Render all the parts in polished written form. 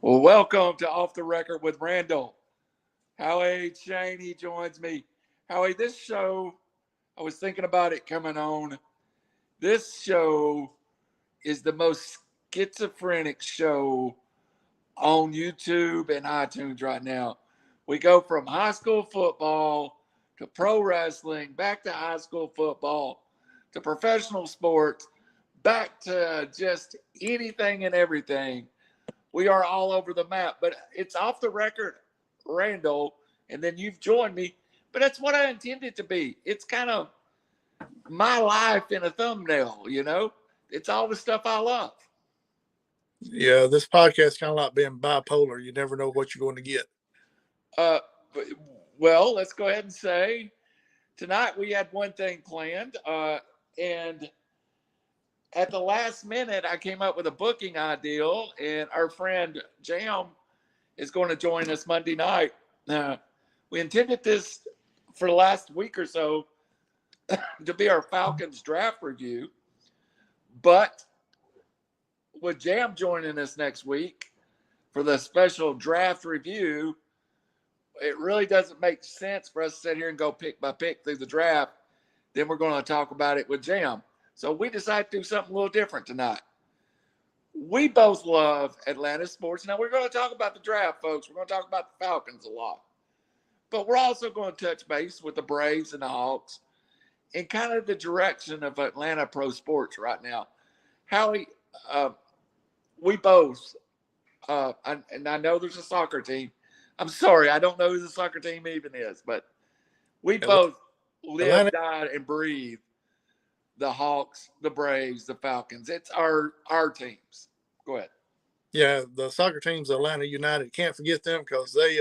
Well, welcome to Off the Record with Randall. Howie Shane, he joins me. Howie, this show, I was thinking about it coming on. This show is the most schizophrenic show on YouTube and iTunes right now. We go from high school football to pro wrestling, back to high school football to professional sports, back to just anything and everything. We are all over the map, but it's Off the Record, Randall, and then you've joined me. But that's what I intended to be. It's kind of my life in a thumbnail, you know? It's all the stuff I love. Yeah, this podcast kind of like being bipolar. You never know what you're going to get. Uh, well, let's go ahead and say tonight we had one thing planned, and at the last minute, I came up with a booking ideal, and our friend Jam is going to join us Monday night. We intended this for the last week or so to be our Falcons draft review, but with Jam joining us next week for the special draft review, it really doesn't make sense for us to sit here and go pick by pick through the draft. Then we're going to talk about it with Jam. So we decided to do something a little different tonight. We both love Atlanta sports. Now, we're going to talk about the draft, folks. We're going to talk about the Falcons a lot. But we're also going to touch base with the Braves and the Hawks and kind of the direction of Atlanta pro sports right now. Howie, we both, and I know there's a soccer team. I'm sorry, I don't know who the soccer team even is, but we both live, died, and breathe the Hawks, the Braves, the Falcons. It's our teams. Go ahead. Yeah, the soccer team's Atlanta United. Can't forget them because they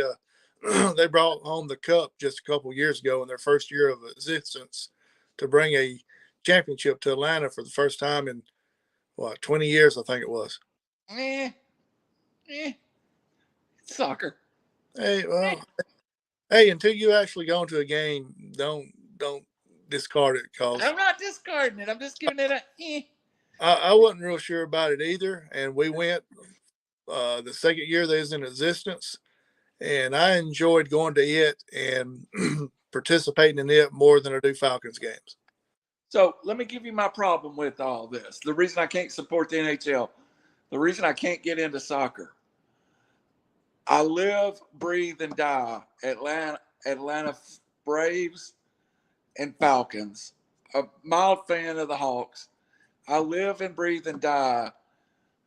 they brought home the cup just a couple years ago in their first year of existence to bring a championship to Atlanta for the first time in 20 years, I think it was. It's soccer. Hey, well, hey, until you actually go into a game, don't discard it because I'm not discarding it. I'm just giving it a. I wasn't real sure about it either, and we went the second year that was in existence, and I enjoyed going to it and participating in it more than I do Falcons games. So let me give you my problem with all this. The reason I can't support the NHL, the reason I can't get into soccer. I live, breathe, and die Atlanta Braves and Falcons. A mild fan of the Hawks. I live and breathe and die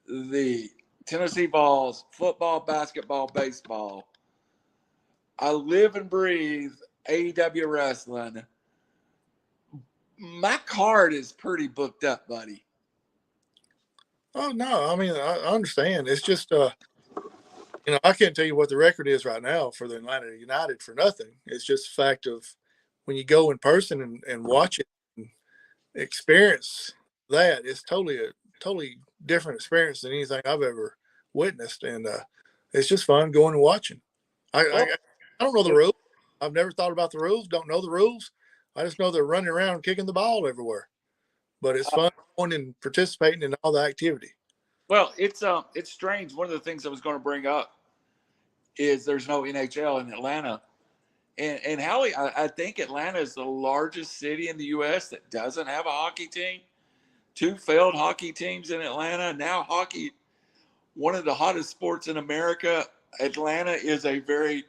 the Tennessee Vols, football, basketball, baseball. I live and breathe AEW wrestling. My card is pretty booked up, buddy. Oh no, I mean I understand. It's just I can't tell you what the record is right now for the Atlanta United for nothing. It's just a fact of when you go in person and watch it and experience that, it's totally different experience than anything I've ever witnessed, and it's just fun going and watching. I don't know the rules. I've never thought about the rules. Don't know the rules. I just know they're running around and kicking the ball everywhere. But it's fun going and participating in all the activity. Well, it's strange. One of the things I was going to bring up is there's no NHL in Atlanta. And Howie, I think Atlanta is the largest city in the U.S. that doesn't have a hockey team. 2 failed hockey teams in Atlanta. Now hockey, one of the hottest sports in America. Atlanta is a very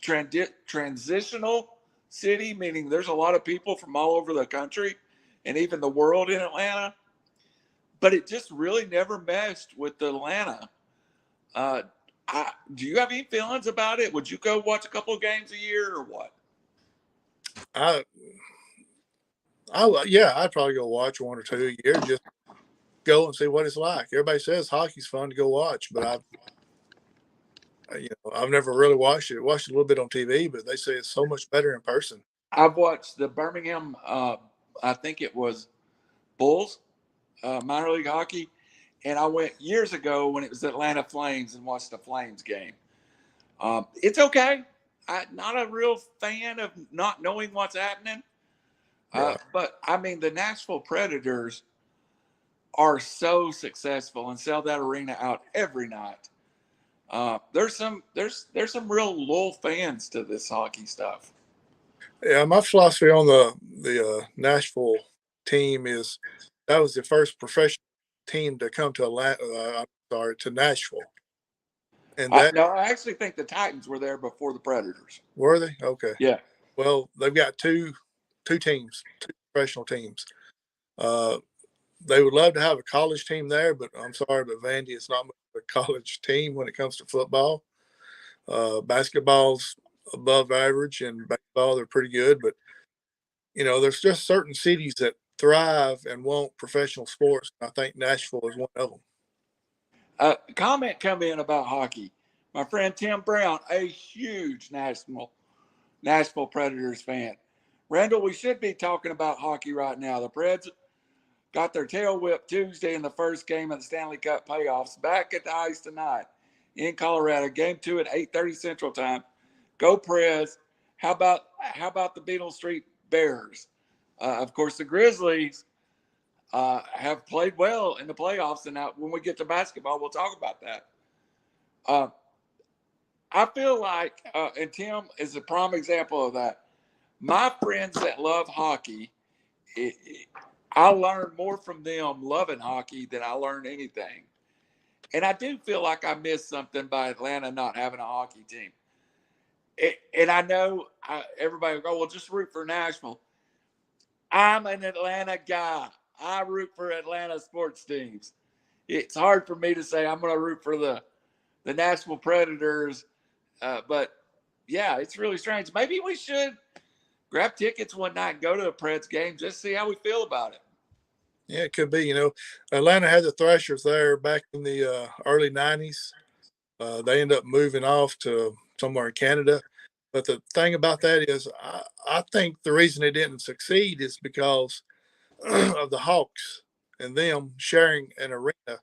transitional city, meaning there's a lot of people from all over the country and even the world in Atlanta. But it just really never meshed with Atlanta. Do you have any feelings about it? Would you go watch a couple of games a year or what? Yeah, I'd probably go watch 1 or 2 a year, just go and see what it's like. Everybody says hockey's fun to go watch, but I've never really watched it. Watched it a little bit on TV, but they say it's so much better in person. I've watched the Birmingham, I think it was Bulls, minor league hockey, and I went years ago when it was Atlanta Flames and watched the Flames game. It's okay. I'm not a real fan of not knowing what's happening. But, I mean, the Nashville Predators are so successful and sell that arena out every night. There's some real loyal fans to this hockey stuff. Yeah, my philosophy on the Nashville team is that was the first professional team to come to Atlanta. I'm sorry, to Nashville, and that No, I actually think the Titans were there before the Predators. were they? Okay. Yeah. Well, they've got two teams, two professional teams. Uh, they would love to have a college team there, but I'm sorry, but Vandy is not a college team when it comes to football. Basketball's above average, and baseball they're pretty good, but there's just certain cities that thrive and want professional sports. I think Nashville is one of them. Comment come in about hockey. My friend Tim Brown, a huge Nashville Predators fan. Randall, we should be talking about hockey right now. The Preds got their tail whipped Tuesday in the first game of the Stanley Cup playoffs. Back at the ice tonight in Colorado. Game 2 at 8:30 Central Time. Go Preds. How about the Beetle Street Bears? Of course, the Grizzlies have played well in the playoffs, and now when we get to basketball, we'll talk about that. I feel like, and Tim is a prime example of that. My friends that love hockey, I learn more from them loving hockey than I learned anything. And I do feel like I missed something by Atlanta not having a hockey team. And I know everybody will go, well, just root for Nashville. I'm an Atlanta guy. I root for Atlanta sports teams. It's hard for me to say I'm going to root for the Nashville Predators. But, yeah, it's really strange. Maybe we should grab tickets one night and go to a Preds game, just see how we feel about it. Yeah, it could be. Atlanta had the Thrashers there back in the early 90s. They ended up moving off to somewhere in Canada. But the thing about that is I think the reason they didn't succeed is because of the Hawks and them sharing an arena.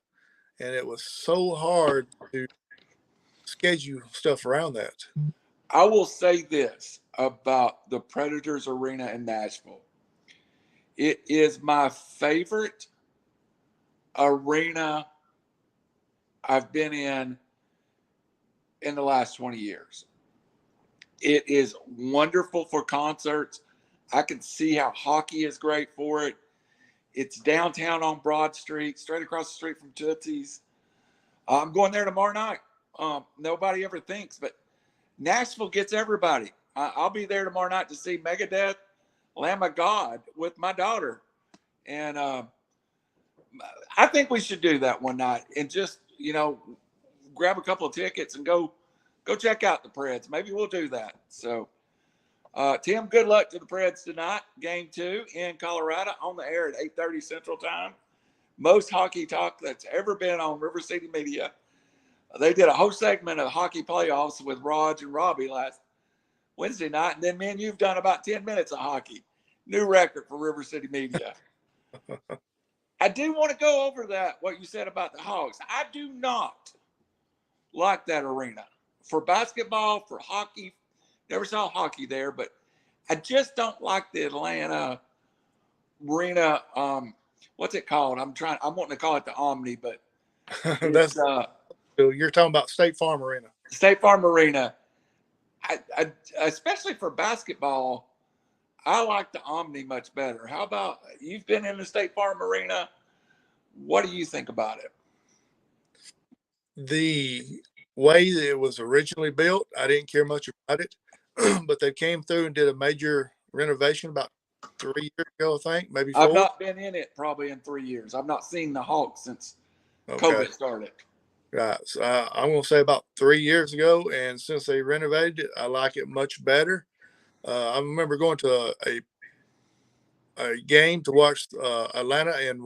And it was so hard to schedule stuff around that. I will say this about the Predators Arena in Nashville. It is my favorite arena I've been in the last 20 years. It is wonderful for concerts. I can see how hockey is great for it. It's downtown on Broad Street, straight across the street from Tootsie's. I'm going there tomorrow night. Nobody ever thinks, but Nashville gets everybody. I'll be there tomorrow night to see Megadeth, Lamb of God with my daughter. And I think we should do that one night and just, grab a couple of tickets and go check out the Preds. Maybe we'll do that. So, Tim, good luck to the Preds tonight. Game 2 in Colorado on the air at 8:30 Central Time. Most hockey talk that's ever been on River City Media. They did a whole segment of hockey playoffs with Raj and Robbie last Wednesday night, and then me and you've done about 10 minutes of hockey. New record for River City Media. I do want to go over what you said about the Hawks. I do not like that arena. For basketball, for hockey, never saw hockey there, but I just don't like the Atlanta arena. What's it called? I'm wanting to call it the Omni, but That's so you're talking about State Farm Arena. State Farm Arena. I especially for basketball, I like the Omni much better. How about you've been in the State Farm Arena? What do you think about it? The way that it was originally built, I didn't care much about it, but they came through and did a major renovation about 3 years ago, I think, maybe 4. I've not been in it probably in 3 years. I've not seen the Hawks since COVID started. Right. So I'm going to say about 3 years ago. And since they renovated it, I like it much better. I remember going to a game to watch Atlanta and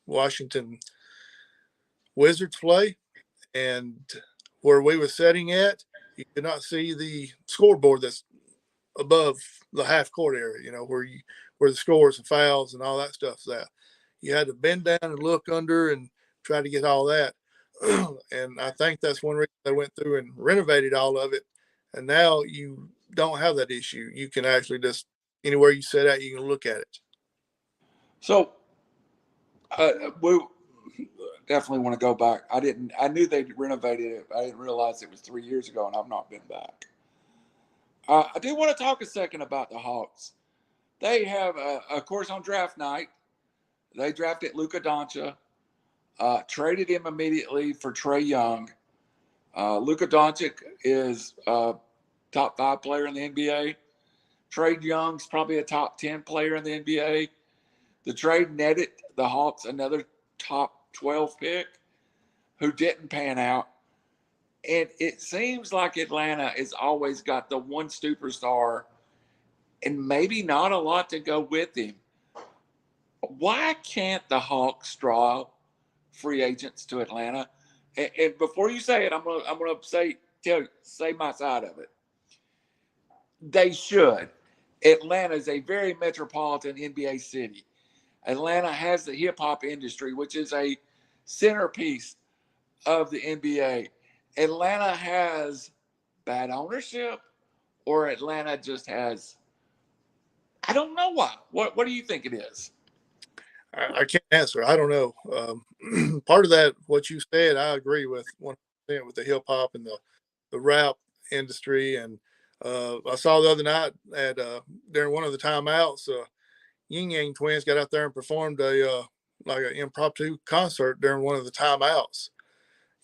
Washington Wizards play. And where we were sitting at, you could not see the scoreboard that's above the half court area, where the scores and fouls and all that stuff's at. You had to bend down and look under and try to get all that. And I think that's one reason they went through and renovated all of it. And now you don't have that issue. You can actually just, anywhere you sit at, you can look at it. So definitely want to go back. I knew they renovated it. I didn't realize it was 3 years ago, and I've not been back. I do want to talk a second about the Hawks. They have, of course, on draft night, they drafted Luka Doncic, traded him immediately for Trae Young. Luka Doncic is a top 5 player in the NBA. Trae Young's probably a top 10 player in the NBA. The trade netted the Hawks another top 12 pick who didn't pan out. And it seems like Atlanta has always got the one superstar and maybe not a lot to go with him. Why can't the Hawks draw free agents to Atlanta? And before you say it, I'm gonna say my side of it. They should. Atlanta is a very metropolitan NBA city. Atlanta has the hip hop industry, which is a centerpiece of the NBA. Atlanta has bad ownership, or Atlanta just has. I don't know why. What do you think it is? I can't answer. I don't know. Part of that, what you said, I agree with 100% with the hip hop and the rap industry. And I saw the other night at during one of the timeouts, Yin Yang Twins got out there and performed a like an impromptu concert during one of the timeouts.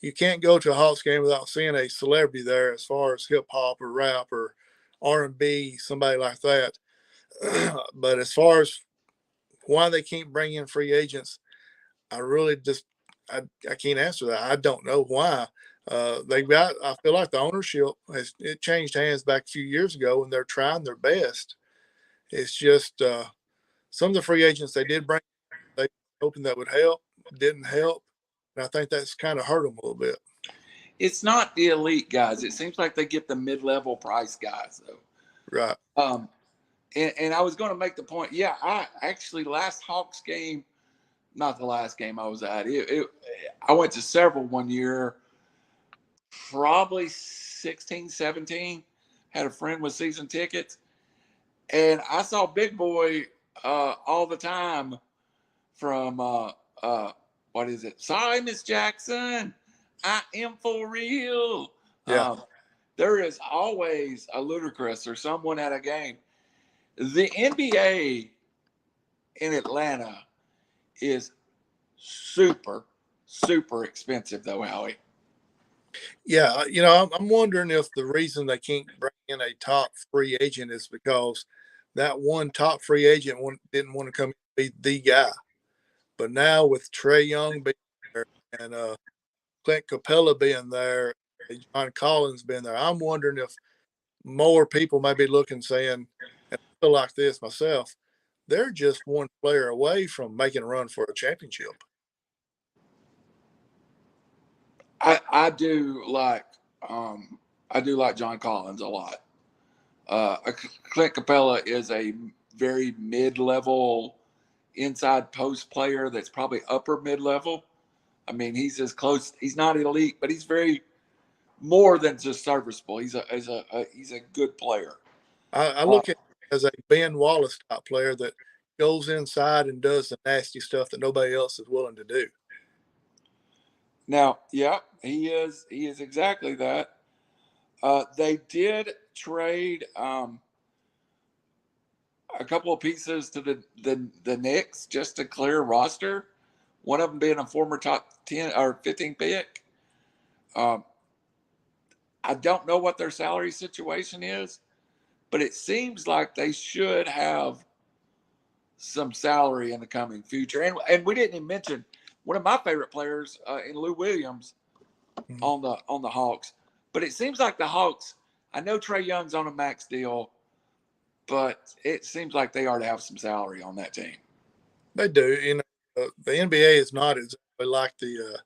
You can't go to a Hawks game without seeing a celebrity there, as far as hip hop or rap or R&B, somebody like that. But as far as why they can't bring in free agents, I really just I can't answer that. I don't know why. They've got. I feel like the ownership has it changed hands back a few years ago, and they're trying their best. It's just some of the free agents they did bring, they hoping that would help, didn't help, and I think that's kind of hurt them a little bit. It's not the elite guys. It seems like they get the mid-level price guys though. Right. And I was going to make the point. Yeah, I actually last Hawks game, not the last game I was at. I went to several one year, probably 16, 17. Had a friend with season tickets, and I saw Big Boy all the time from what is it? Sorry, Miss Jackson, I am for real. Yeah. There is always a Ludacris or someone at a game. The NBA in Atlanta is super, super expensive, though, Howie. Yeah, I'm wondering if the reason they can't bring in a top free agent is because that one top free agent didn't want to come and be the guy. But now with Trae Young being there and Clint Capella being there, and John Collins being there, I'm wondering if more people may be looking, saying, and I feel like this myself, they're just one player away from making a run for a championship. I do like John Collins a lot. Clint Capella is a very mid-level inside post player that's probably upper mid-level. I mean, he's as close. He's not elite, but he's very more than just serviceable. He's a good player. I Uh, look at him as a Ben Wallace type player that goes inside and does the nasty stuff that nobody else is willing to do. Now, yeah, he is. He is exactly that. They did trade a couple of pieces to the Knicks just to clear roster. One of them being a former top 10 or 15 pick. Um, I don't know what their salary situation is, but it seems like they should have some salary in the coming future. And we didn't even mention one of my favorite players in Lou Williams on the Hawks. But it seems like the Hawks. I know Trae Young's on a max deal, but it seems like they are to have some salary on that team. They do. The NBA is not exactly like the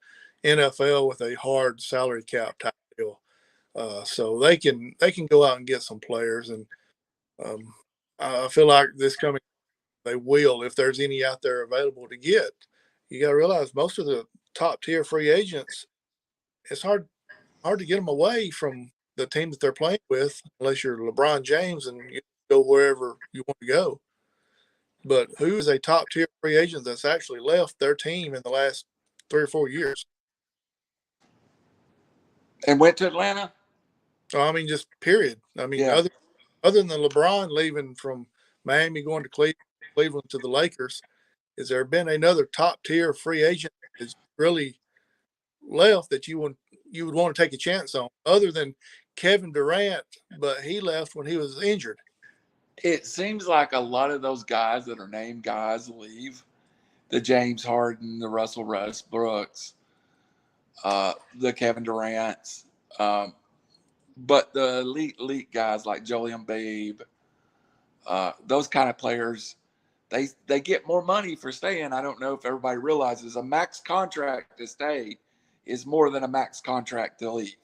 NFL with a hard salary cap type deal. So they can go out and get some players, and um, I feel like this coming they will if there's any out there available to get. You got to realize most of the top tier free agents, it's hard to get them away from the team that they're playing with, unless you're LeBron James and you go wherever you want to go. But who is a top tier free agent that's actually left their team in the last 3 or 4 years. And went to Atlanta? So, I mean, just period. I mean, Yeah. other than LeBron leaving from Miami going to Cleveland to the Lakers, has there been another top tier free agent that's really left that you would want to take a chance on, other than Kevin Durant? But he left when he was injured. It seems like a lot of those guys that are named guys leave. The James Harden, the Russell Westbrooks, the Kevin Durants, but the elite guys like Joel Embiid, those kind of players, they get more money for staying. I don't know if everybody realizes a max contract to stay is more than a max contract to leave.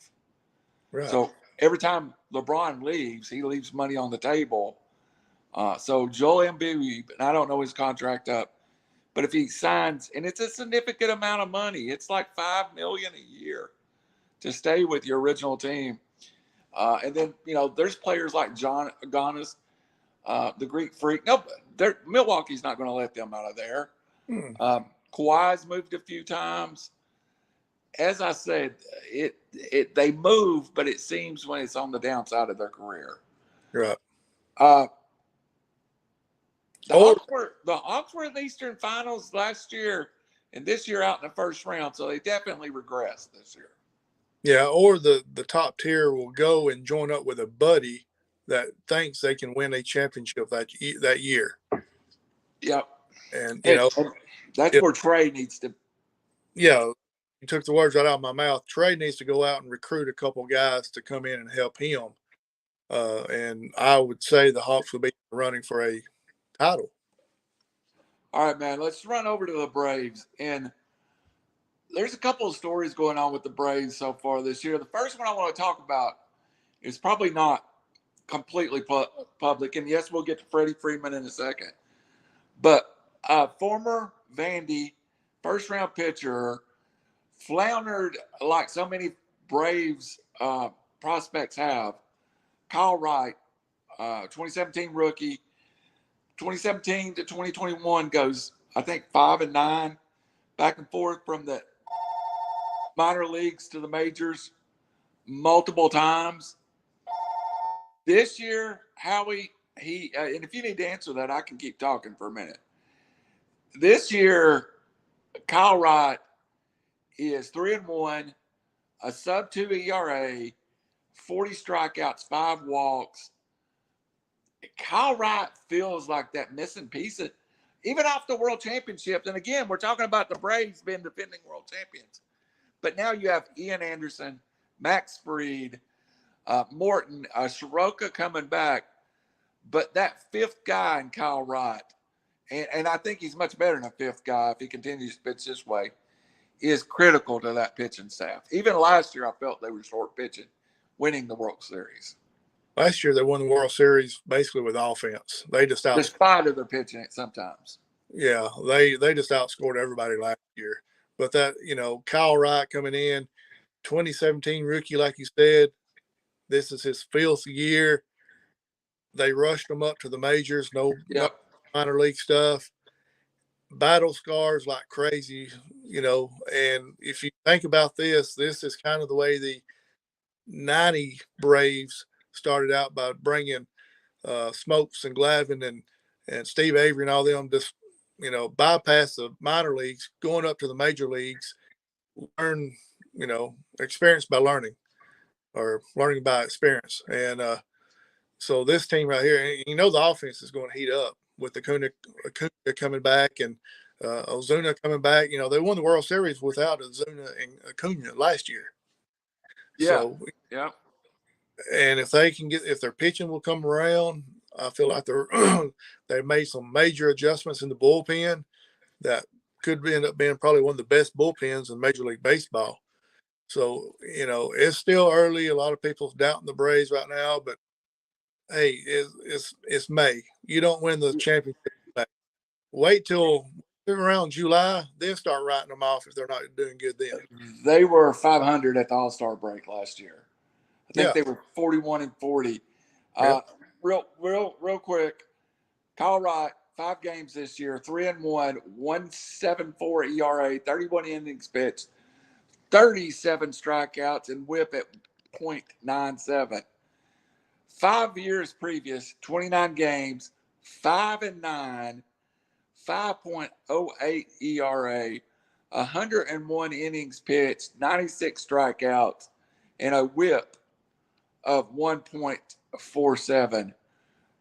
Right. So every time LeBron leaves, he leaves money on the table. So Joel Embiid, and I don't know his contract up, but if he signs, and it's a significant amount of money, it's like $5 million a year to stay with your original team. And then there's players like John Agonis, the Greek Freak. No, Milwaukee's not going to let them out of there. Kawhi's moved a few times. As I said, they move, but it seems when it's on the downside of their career. Right. The Hawks were in the Eastern Finals last year, and this year out in the first round, so they definitely regressed this year. Yeah, or the top tier will go and join up with a buddy that thinks they can win a championship that year. Yep. And that's where Trey needs to. Yeah, you took the words right out of my mouth. Trey needs to go out and recruit a couple guys to come in and help him. And I would say the Hawks would be running for a title. All right, man. Let's run over to the Braves. And there's a couple of stories going on with the Braves so far this year. The first one I want to talk about is probably not completely public. And yes, we'll get to Freddie Freeman in a second. But former Vandy first-round pitcher floundered like so many Braves prospects have. Kyle Wright, 2017 rookie, 2017 to 2021 goes, I think, 5-9, back and forth from the minor leagues to the majors multiple times. This year, Howie, and if you need to answer that, I can keep talking for a minute. This year, Kyle Wright is 3-1, a sub-2 ERA, 40 strikeouts, 5 walks. Kyle Wright feels like that missing piece of, even off the world championships. And again, we're talking about the Braves being defending world champions. But now you have Ian Anderson, Max Fried, Morton, Soroka coming back. But that fifth guy in Kyle Wright, and I think he's much better than a fifth guy if he continues to pitch this way, is critical to that pitching staff. Even last year, I felt they were short pitching, winning the World Series. Last year, they won the World Series basically with offense. They just despite of their pitching sometimes. Yeah, they just outscored everybody last year. But that, Kyle Wright coming in, 2017 rookie, like you said, this is his 5th year. They rushed him up to the majors, no minor league stuff. Battle scars like crazy, and if you think about this is kind of the way the 90 Braves started out, by bringing Smokes and Glavine and Steve Avery and all them, just bypass the minor leagues, going up to the major leagues, learn, experience by learning, or learning by experience. And so this team right here, the offense is going to heat up with Acuna coming back and Ozuna coming back. They won the World Series without Ozuna and Acuna last year. Yeah. So, yeah. And if their pitching will come around, I feel like they've made some major adjustments in the bullpen that could end up being probably one of the best bullpens in Major League Baseball. So, it's still early. A lot of people's doubting the Braves right now, but hey, it's May. You don't win the championship. Wait till around July, then start writing them off if they're not doing good then. They were 500 at the All-Star break last year. I think they were 41-40. Real quick, Kyle Wright, 5 games this year, 3-1, 1.74 ERA, 31 innings pitched, 37 strikeouts, and whip at .97. 5 years previous, 29 games, 5-9, 5.08 ERA, 101 innings pitched, 96 strikeouts, and a whip of 1.47.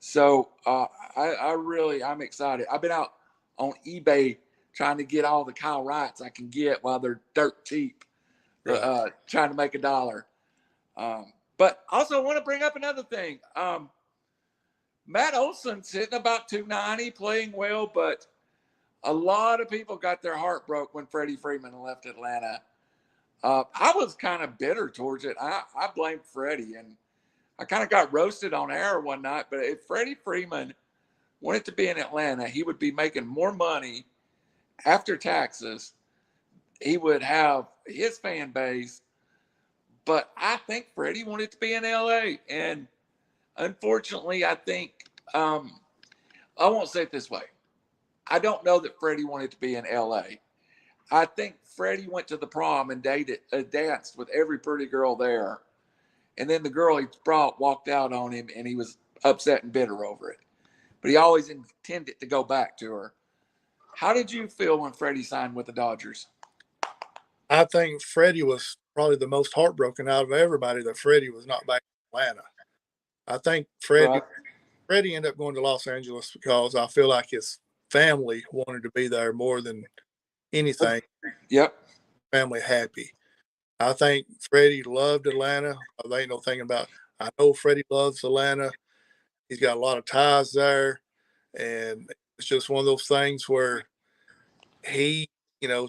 So I'm excited. I've been out on eBay trying to get all the Kyle Wrights I can get while they're dirt cheap, trying to make $1. But also I want to bring up another thing. Matt Olson's hitting about 290, playing well, but a lot of people got their heart broke when Freddie Freeman left Atlanta. I was kind of bitter towards it. I blamed Freddie, and I kind of got roasted on air one night. But if Freddie Freeman wanted to be in Atlanta, he would be making more money after taxes. He would have his fan base. But I think Freddie wanted to be in LA. And unfortunately, I think, I won't say it this way. I don't know that Freddie wanted to be in LA. I think Freddie went to the prom and danced with every pretty girl there. And then the girl he brought walked out on him, and he was upset and bitter over it. But he always intended to go back to her. How did you feel when Freddie signed with the Dodgers? I think Freddie was probably the most heartbroken out of everybody that Freddie was not back in Atlanta. I think Freddie ended up going to Los Angeles because I feel like his family wanted to be there more than anything. Yep. Family happy. I think Freddie loved Atlanta. There ain't no thinking about. I know Freddie loves Atlanta. He's got a lot of ties there, and it's just one of those things where he,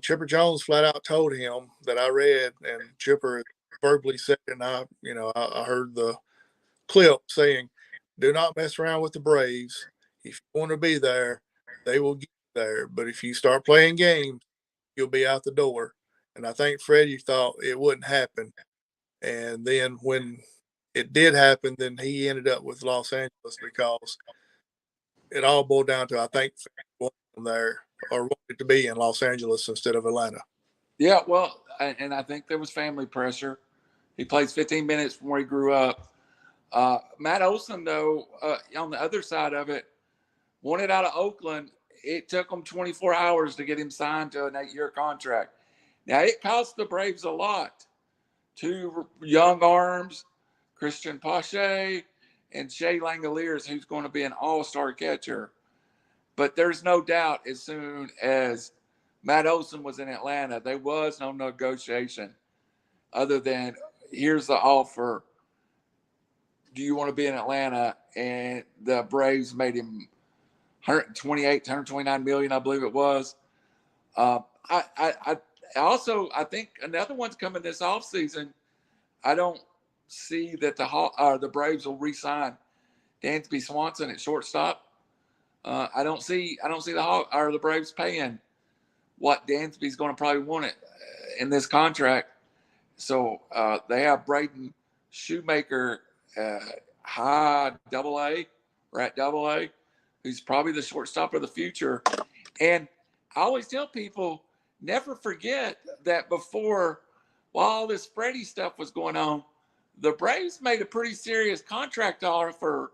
Chipper Jones flat out told him that I read, and Chipper verbally said, and I heard the clip saying, "Do not mess around with the Braves. If you want to be there, they will get you there. But if you start playing games, you'll be out the door." And I think Freddie thought it wouldn't happen. And then when it did happen, then he ended up with Los Angeles because it all boiled down to, I think, from there or wanted to be in Los Angeles instead of Atlanta. Yeah, well, and I think there was family pressure. He plays 15 minutes from where he grew up. Matt Olson, though, on the other side of it, wanted out of Oakland. It took him 24 hours to get him signed to an 8-year contract. Now, it cost the Braves a lot. 2 young arms, Christian Pache and Shea Langoliers, who's going to be an all-star catcher. But there's no doubt as soon as Matt Olson was in Atlanta, there was no negotiation other than, here's the offer. Do you want to be in Atlanta? And the Braves made him 128, 129 million, I believe it was. I think another one's coming this offseason. I don't see that the Braves will re-sign Dansby Swanson at shortstop. I don't see the Braves paying what Dansby's going to probably want it in this contract. So they have Braden Shoemaker high AA or at AA, who's probably the shortstop of the future. And I always tell people, never forget that while all this Freddie stuff was going on, the Braves made a pretty serious contract offer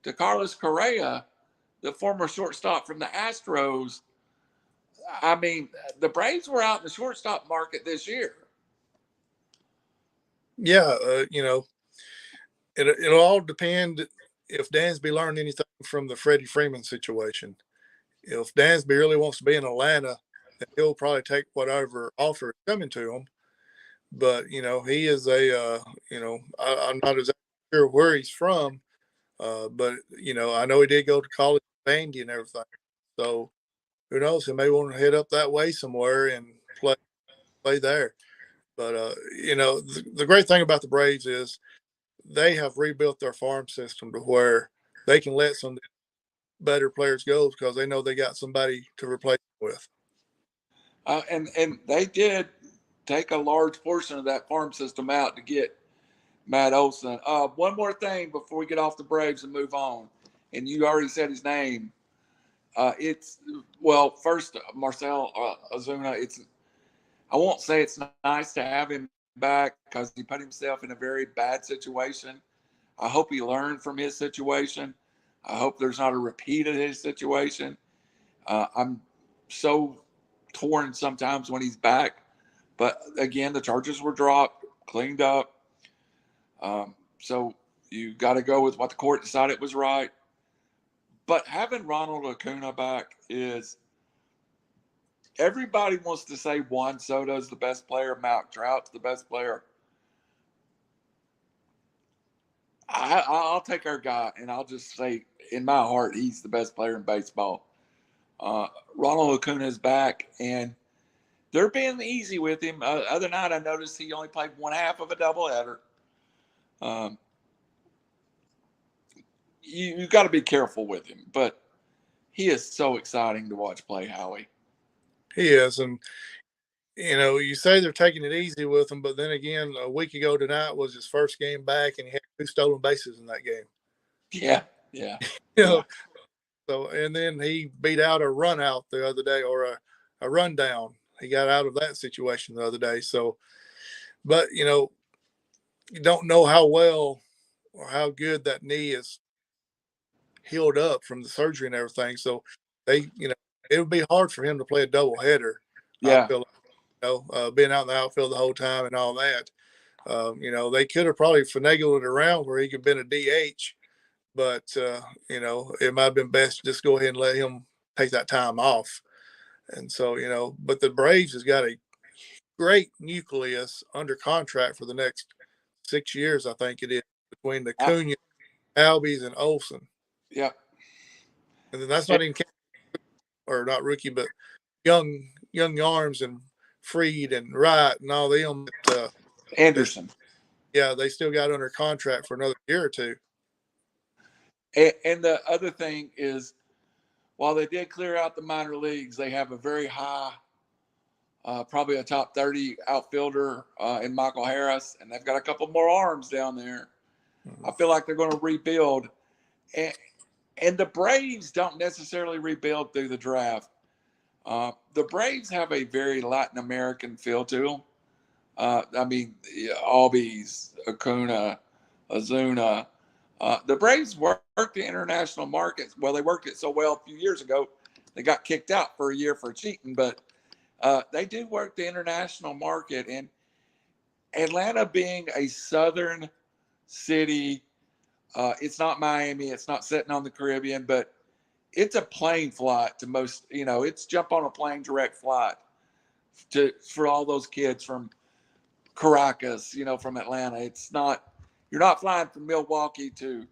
to Carlos Correa, the former shortstop from the Astros. I mean, the Braves were out in the shortstop market this year. Yeah, it'll all depend if Dansby learned anything from the Freddie Freeman situation. If Dansby really wants to be in Atlanta, then he'll probably take whatever offer is coming to him. But, he is I'm not exactly sure where he's from, but, I know he did go to college in Vandy and everything. So who knows? He may want to head up that way somewhere and play there. But, the great thing about the Braves is they have rebuilt their farm system to where they can let some better players go because they know they got somebody to replace them with. And they did take a large portion of that farm system out to get Matt Olson. One more thing before we get off the Braves and move on, and you already said his name, It's first Marcel Ozuna. I won't say it's nice to have him back because he put himself in a very bad situation. I hope he learned from his situation. I hope there's not a repeat of his situation. I'm so torn sometimes when he's back, but again, the charges were dropped, cleaned up. So you got to go with what the court decided was right. But having Ronald Acuna back is everybody wants to say Juan Soto is the best player, Mount Trout's the best player. I'll take our guy, and I'll just say in my heart he's the best player in baseball. Ronald Acuna is back, and they're being easy with him. Other night I noticed he only played one half of a doubleheader. You got to be careful with him, but he is so exciting to watch play, Howie. He is, and you say they're taking it easy with him, but then again, a week ago tonight was his first game back, and he had 2 stolen bases in that game. Yeah, yeah. you know, so and then he beat out a run out the other day, or a run down. He got out of that situation the other day. So, but you don't know how well or how good that knee is healed up from the surgery and everything. So it would be hard for him to play a double header. I Yeah. feel like, being out in the outfield the whole time and all that. They could have probably finagled it around where he could have been a DH, but it might have been best to just go ahead and let him take that time off. And so, but the Braves has got a great nucleus under contract for the next 6 years, I think it is, between the Cunha, Albies, and Olsen. Yeah. And then that's not even or not rookie, but young arms and Freed and Wright and all them. Anderson. They still got under contract for another year or two. And the other thing is, while they did clear out the minor leagues, they have a very high, probably a top 30 outfielder in Michael Harris, and they've got a couple more arms down there. Mm-hmm. I feel like they're going to rebuild. And the Braves don't necessarily rebuild through the draft. The Braves have a very Latin American feel to them. Albies, Acuna, Ozuna. The Braves work the international markets. Well, they worked it so well a few years ago, they got kicked out for a year for cheating. But they do work the international market. And Atlanta being a southern city, it's not Miami. It's not sitting on the Caribbean, but it's a plane flight to most. It's jump on a plane direct flight for all those kids from Caracas, from Atlanta. It's not, you're not flying from Milwaukee to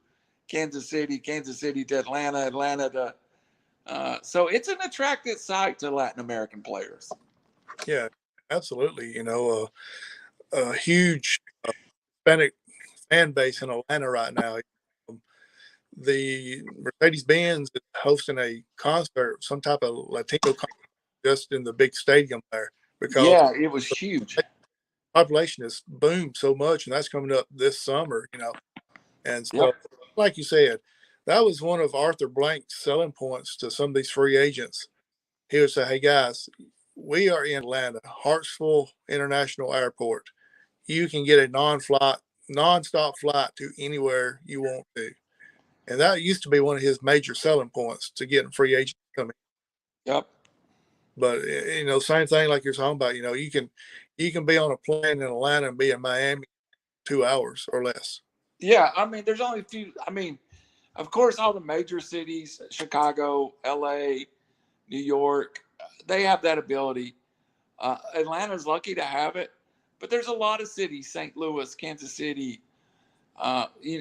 Kansas City to Atlanta to, so it's an attractive site to Latin American players. Yeah, absolutely. A huge Hispanic fan base in Atlanta right now. The Mercedes-Benz is hosting a concert, some type of Latino concert, just in the big stadium there. Because it was huge. Population has boomed so much, and that's coming up this summer, And so, like you said, that was one of Arthur Blank's selling points to some of these free agents. He would say, "Hey guys, we are in Atlanta, Hartsville International Airport. You can get a non-stop flight to anywhere you want to." And that used to be one of his major selling points to getting free agents coming. Yep. But same thing like you're talking about. You can be on a plane in Atlanta and be in Miami 2 hours or less. Yeah, there's only a few. Of course, all the major cities, Chicago, LA, New York, they have that ability. Atlanta's lucky to have it, but there's a lot of cities, St. Louis, Kansas City,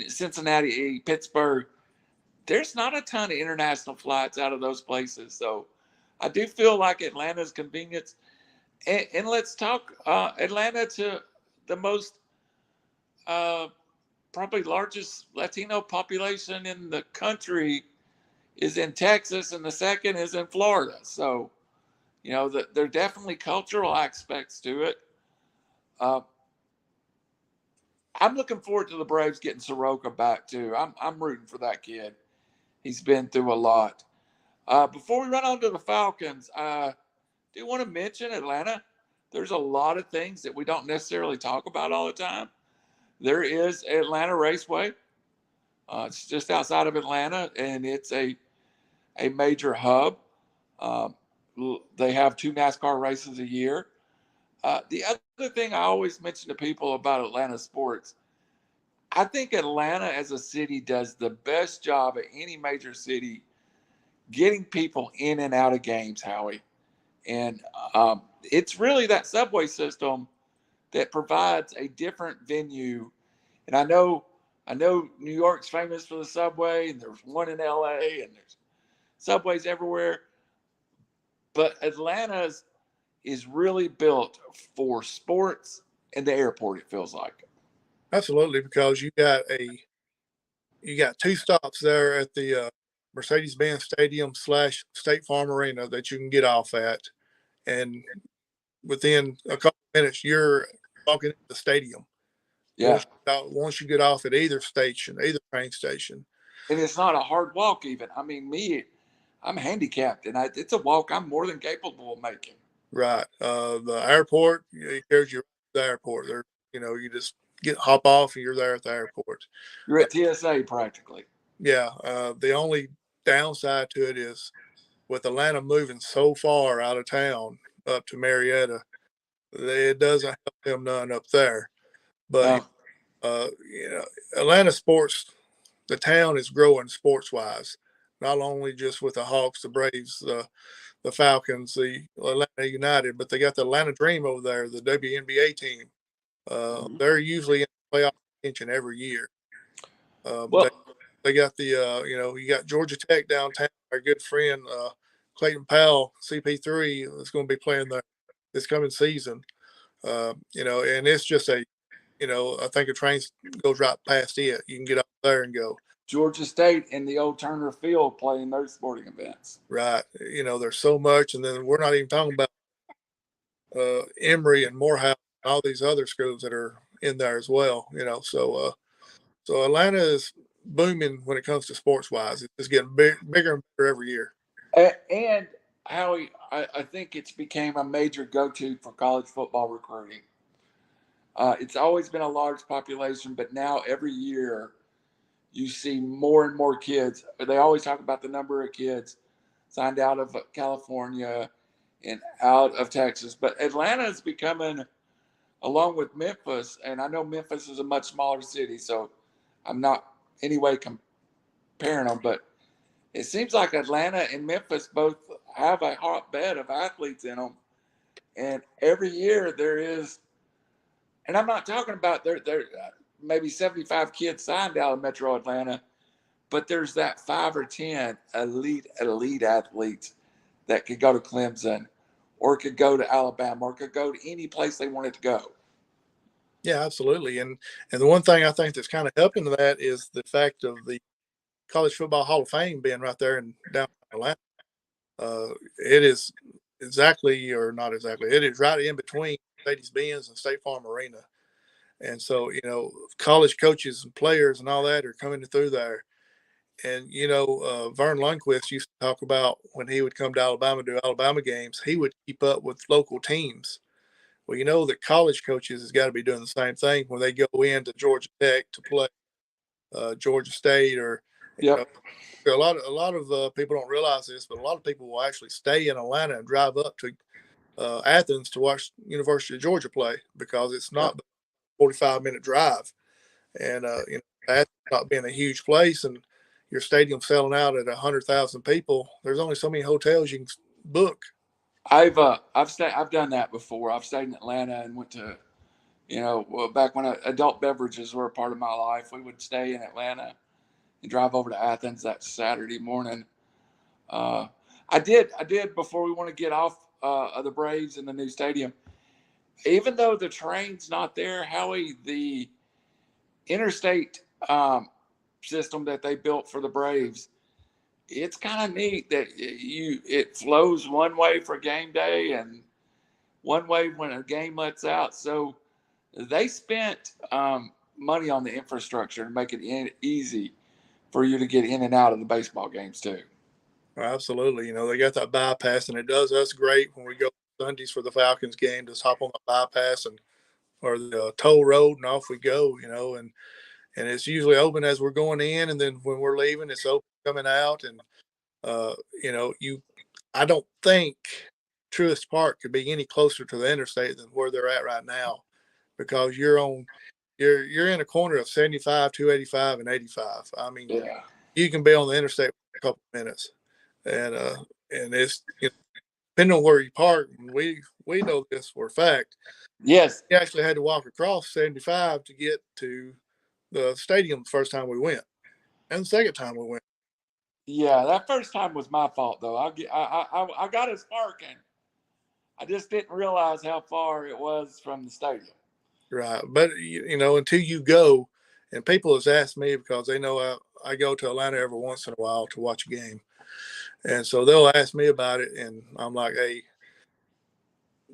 Cincinnati, Pittsburgh. There's not a ton of international flights out of those places. So I do feel like Atlanta's convenience. And let's talk Atlanta to the most probably largest Latino population in the country is in Texas, and the second is in Florida. So, there are definitely cultural aspects to it. I'm looking forward to the Braves getting Soroka back too. I'm rooting for that kid. He's been through a lot. Before we run on to the Falcons, I do want to mention Atlanta. There's a lot of things that we don't necessarily talk about all the time. There is Atlanta Raceway. It's just outside of Atlanta, and it's a major hub. Um, they have 2 NASCAR races a year. The other thing I always mention to people about Atlanta sports, I think Atlanta as a city does the best job of any major city getting people in and out of games, Howie. And it's really that subway system that provides a different venue. And I know New York's famous for the subway, and there's one in LA, and there's subways everywhere. But Atlanta's is really built for sports and the airport, it feels like. Absolutely, because you got 2 stops there at the Mercedes-Benz Stadium / State Farm Arena that you can get off at, and within a couple of minutes you're walking into the stadium. Yeah. Once you get off at either station, either train station. And it's not a hard walk, even. I mean, I'm handicapped, and it's a walk I'm more than capable of making. Right. The airport, there's your the airport. There, you just hop off and you're there at the airport. You're at TSA practically. Yeah. The only downside to it is with Atlanta moving so far out of town up to Marietta, it doesn't help them none up there. But Uh, Atlanta sports, the town is growing sports wise, not only just with the Hawks, the Braves, the Falcons, the Atlanta United, but they got the Atlanta Dream over there, the WNBA team. They're usually in playoff contention every year. well, They got you got Georgia Tech downtown. Our good friend Clayton Powell, CP3, is going to be playing there this coming season. And it's just I think a train goes right past it. You can get up there and go. Georgia State in the old Turner Field playing their sporting events. Right. There's so much. And then we're not even talking about Emory and Morehouse and all these other schools that are in there as well. So Atlanta is booming when it comes to sports wise. It's getting bigger and bigger every year. And Howie, I think it's became a major go-to for college football recruiting. It's always been a large population, but now every year you see more and more kids. They always talk about the number of kids signed out of California and out of Texas. But Atlanta is becoming, along with Memphis, and I know Memphis is a much smaller city, so I'm not anyway comparing them, but it seems like Atlanta and Memphis both have a hotbed of athletes in them. And every year there is, and I'm not talking about there maybe 75 kids signed out of Metro Atlanta, but there's that 5 or 10 elite athletes that could go to Clemson or could go to Alabama or could go to any place they wanted to go. Yeah, absolutely. And the one thing I think that's kind of helping that is the fact of the College Football Hall of Fame being right there in downtown Atlanta. It is exactly, or not exactly, it is right in between Mercedes-Benz and State Farm Arena. And so, college coaches and players and all that are coming through there. And, Vern Lundquist used to talk about when he would come to Alabama to Alabama games, he would keep up with local teams. Well, that college coaches has got to be doing the same thing when they go into Georgia Tech to play Georgia State or Yep. a lot of people don't realize this, but a lot of people will actually stay in Atlanta and drive up to Athens to watch University of Georgia play because it's not a 45-minute drive. And, Athens not being a huge place and your stadium selling out at 100,000 people, there's only so many hotels you can book. I've done that before. I've stayed in Atlanta and went to, back when adult beverages were a part of my life, we would stay in Atlanta and drive over to Athens that Saturday morning. I did before we want to get off of the Braves and the new stadium. Even though the train's not there, Howie, the interstate system that they built for the Braves, it's kind of neat that it flows one way for game day and one way when a game lets out. So they spent money on the infrastructure to make it easy for you to get in and out of the baseball games too. Absolutely. You know, they got that bypass, and it does us great when we go Sundays for the Falcons game. Just hop on the bypass and or the toll road, and off we go. You know, and it's usually open as we're going in, and then when we're leaving, it's open coming out. And you know, I don't think Truist Park could be any closer to the interstate than where they're at right now, because you're in a corner of 75, 285, and 85. I mean, Yeah. you can be on the interstate for a couple of minutes, and it's depending on where you park. We know this for a fact. Yes. We actually had to walk across 75 to get to the stadium the first time we went, and the second time we went. Yeah, that first time was my fault though. I got us parking. I just didn't realize how far it was from the stadium. Right. But, you know, until you go, and people has asked me because they know I go to Atlanta every once in a while to watch a game. And so they'll ask me about it. And I'm like, hey,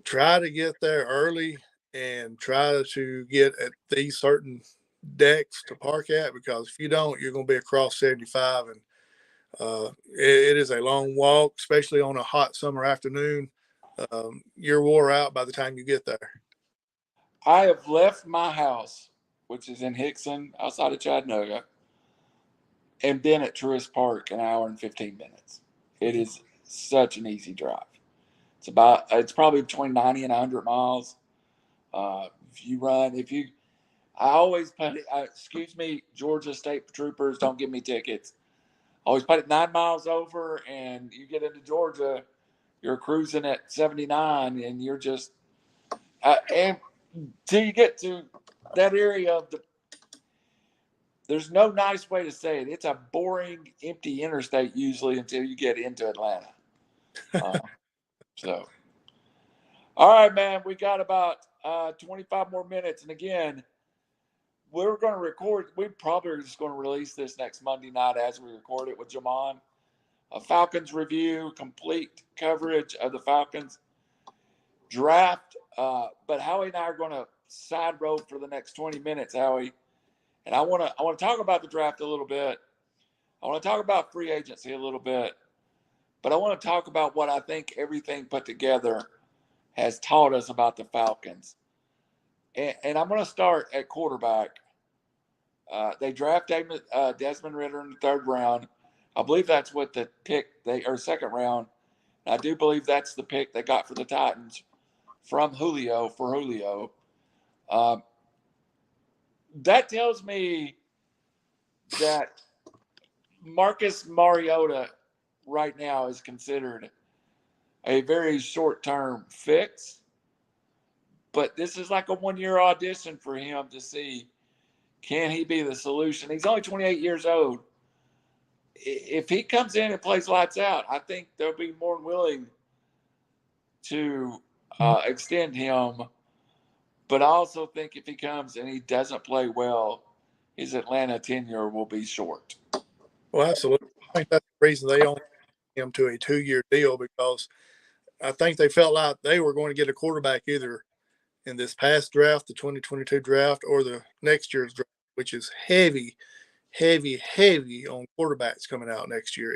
try to get there early and try to get at these certain decks to park at, because if you don't, you're going to be across 75. And it is a long walk, especially on a hot summer afternoon. You're wore out by the time you get there. I have left my house, which is in Hickson, outside of Chattanooga, and been at Truist Park an hour and 15 minutes. It is such an easy drive. It's probably between 90 and 100 miles. I always put it, excuse me, Georgia State Troopers, don't give me tickets. I always put it 9 miles over, and you get into Georgia, you're cruising at 79, and you're just, and till you get to that area of there's no nice way to say it. It's a boring, empty interstate usually until you get into Atlanta. Uh, so, all right, man, we got about 25 more minutes. And again, we're going to record. We probably are just going to release this next Monday night as we record it with Jamon. A Falcons review, complete coverage of the Falcons draft. But Howie and I are going to side road for the next 20 minutes, Howie. And I want to talk about the draft a little bit. I want to talk about free agency a little bit, but I want to talk about what I think everything put together has taught us about the Falcons. And I'm going to start at quarterback. They draft Desmond Ritter in the third round. I believe that's what the pick or second round. I do believe that's the pick they got for the Titans from Julio for Julio. That tells me that Marcus Mariota right now is considered a very short-term fix, but this is like a one-year audition for him to see, can he be the solution. He's only 28 years old. If he comes in and plays lights out, I think they'll be more willing to extend him. But I also think if he comes and he doesn't play well, his Atlanta tenure will be short. Well, absolutely. I think that's the reason they only him to a 2-year deal, because I think they felt like they were going to get a quarterback either in this past draft, the 2022 draft, or the next year's draft, which is heavy, heavy, heavy on quarterbacks coming out next year.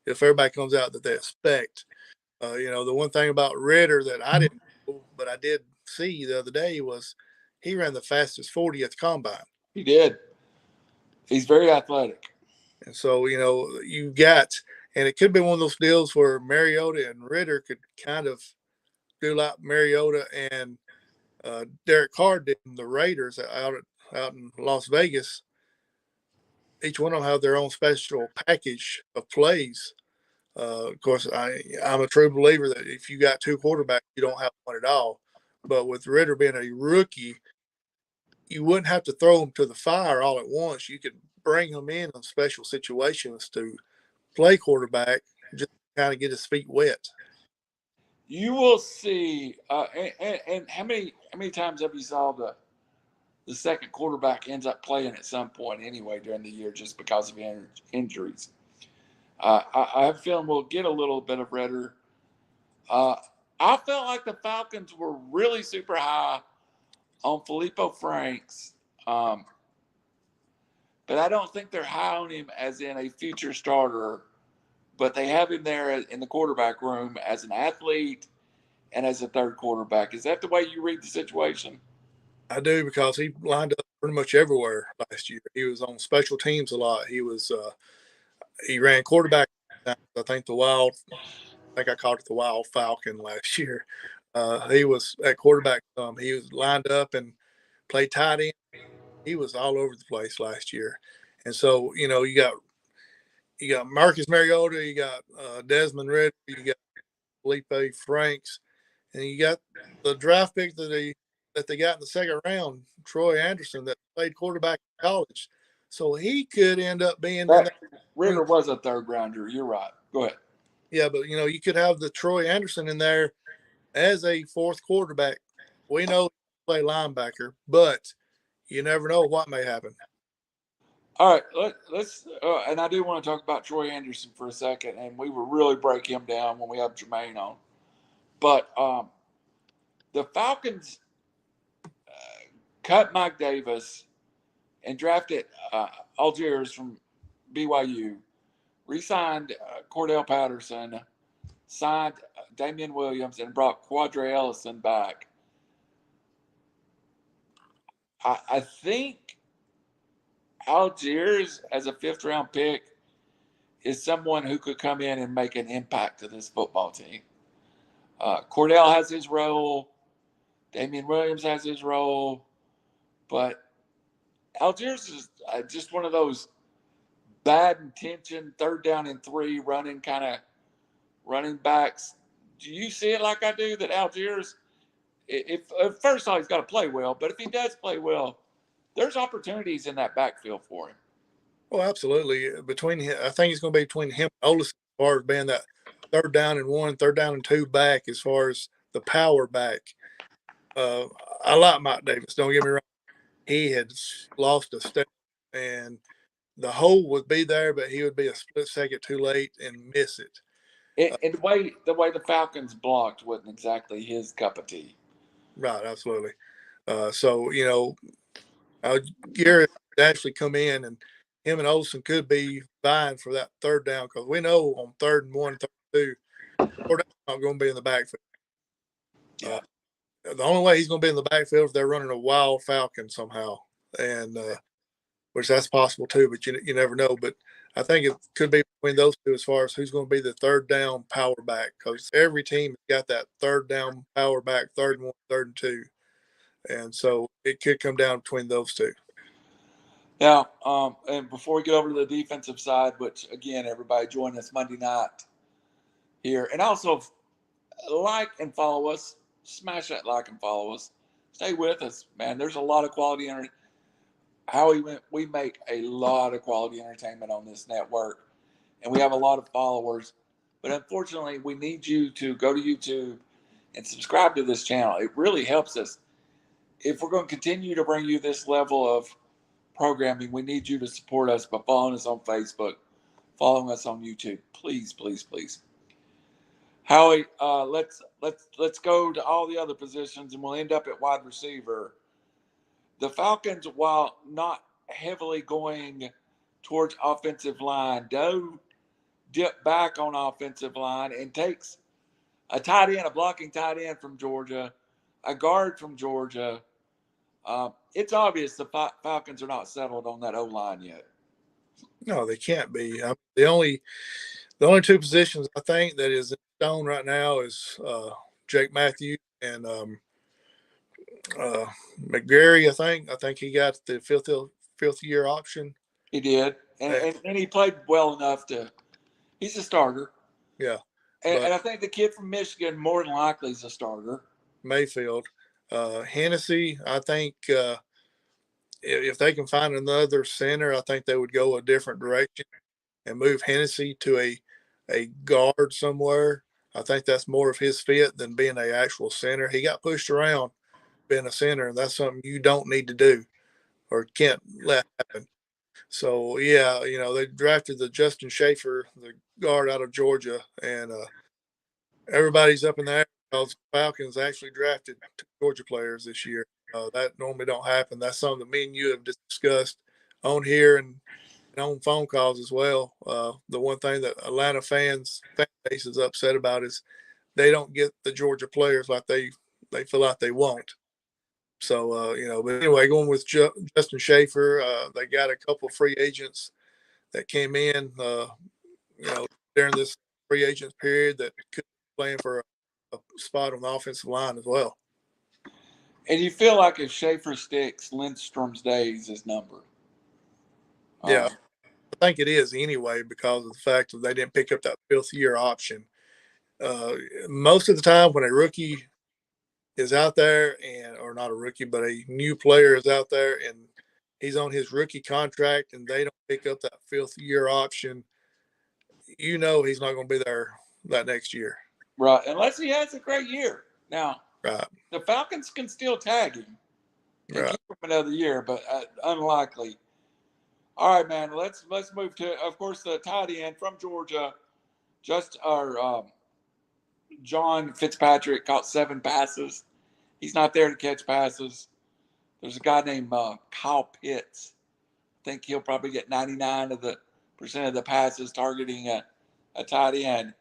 If everybody comes out that they expect, you know, the one thing about Ritter that I didn't know, but I did see the other day was he ran the fastest 40 at the combine. He did. He's very athletic. And so, you know, you got, and it could be one of those deals where Mariota and Ritter could kind of do like Mariota and Derek Carr did in the Raiders out in Las Vegas. Each one of them have their own special package of plays. Of course, I'm a true believer that if you got two quarterbacks, you don't have one at all. But with Ritter being a rookie, you wouldn't have to throw him to the fire all at once. You could bring him in on special situations to play quarterback, just kind of get his feet wet. You will see. And how many times have you saw the second quarterback ends up playing at some point anyway during the year just because of injuries? I have a feeling we'll get a little bit of Ritter. I felt like the Falcons were really super high on Filippo Franks, but I don't think they're high on him as in a future starter but they have him there in the quarterback room as an athlete and as a third quarterback. Is that the way you read the situation? I do, because he lined up pretty much everywhere last year. He was on special teams a lot. He ran quarterback. I think the Wild. I think I called it the Wild Falcon last year. He was at quarterback. He was lined up and played tight end. He was all over the place last year. And so, you got Marcus Mariota, you got Desmond Ritter, you got Felipe Franks, and you got the draft pick that they got in the second round, Troy Anderson, that played quarterback in college. So he could end up being in That that. Ritter was a third rounder. You're right. Go ahead. Yeah, but you could have the Troy Anderson in there as a fourth quarterback. We know he play linebacker, but you never know what may happen. All right, let's and I do want to talk about Troy Anderson for a second, and we will really break him down when we have Jermaine on. But the Falcons cut Mike Davis and drafted Algiers from BYU, re-signed Cordell Patterson, signed Damian Williams, and brought Quadre Ellison back. I think Algiers, as a fifth round pick, is someone who could come in and make an impact to this football team. Cordell has his role. Damian Williams has his role. But Algiers is just one of those bad intention, third down and 3 running kind of running backs. Do you see it like I do, that Algiers, if first of all, he's got to play well, but if he does play well, there's opportunities in that backfield for him. Well, absolutely. I think it's going to be between him and Olsen as far as being that third down and 1, third down and 2 back, as far as the power back. I like Mike Davis. Don't get me wrong. He had lost a step, and the hole would be there, but he would be a split second too late and miss it. And the way the Falcons blocked wasn't exactly his cup of tea. Right, absolutely. So Garrett actually come in, and him and Olsen could be vying for that third down, because we know on 3rd and 1, 3rd and 2, Cordell's not going to be in the backfield. Yeah. The only way he's going to be in the backfield if they're running a wild Falcon somehow, and which that's possible too, but you never know. But I think it could be between those two as far as who's going to be the third down power back, because every team has got that third down power back, 3rd and 1, 3rd and 2. And so it could come down between those two. Now, and before we get over to the defensive side, which again, everybody join us Monday night here, and also like and follow us, smash that like and follow us, stay with us, man. There's a lot of quality we make a lot of quality entertainment on this network, and we have a lot of followers. But unfortunately, we need you to go to YouTube and subscribe to this channel. It really helps us. If we're going to continue to bring you this level of programming, we need you to support us by following us on Facebook, following us on YouTube. Please, please, please. Howie, let's go to all the other positions, and we'll end up at wide receiver. The Falcons, while not heavily going towards offensive line, do dip back on offensive line and takes a tight end, a blocking tight end from Georgia, a guard from Georgia. It's obvious the Falcons are not settled on that O-line yet. No, they can't be. The only two positions I think that is in stone right now is Jake Matthews and McGarry. I think he got the fifth year option. He did, and he played well enough to. He's a starter. Yeah, and I think the kid from Michigan more than likely is a starter. Mayfield, Hennessy. I think if they can find another center, I think they would go a different direction and move Hennessy to a guard somewhere. I think that's more of his fit than being an actual center. He got pushed around being a center, and that's something you don't need to do or can't let happen. So, yeah, they drafted the Justin Schaefer, the guard out of Georgia, and everybody's up in the air because Falcons actually drafted 2 Georgia players this year. That normally don't happen. That's something that me and you have discussed on here and on phone calls as well. The one thing that Atlanta fan base is upset about is they don't get the Georgia players like they feel like they want. So but anyway, going with Justin Schaefer, they got a couple free agents that came in, during this free agent period that could be playing for a spot on the offensive line as well. And you feel like if Schaefer sticks, Lindstrom's days is numbered. Yeah, I think it is anyway because of the fact that they didn't pick up that 5th-year option. Most of the time when a rookie is out there or not a rookie, but a new player is out there and he's on his rookie contract and they don't pick up that 5th-year option, he's not going to be there that next year. Right. Unless he has a great year. Now, right. The Falcons can still tag him and keep him another year, but unlikely. All right, man. Let's move to, of course, the tight end from Georgia. John Fitzpatrick caught 7 passes. He's not there to catch passes. There's a guy named Kyle Pitts. I think he'll probably get 99% of the passes targeting a tight end.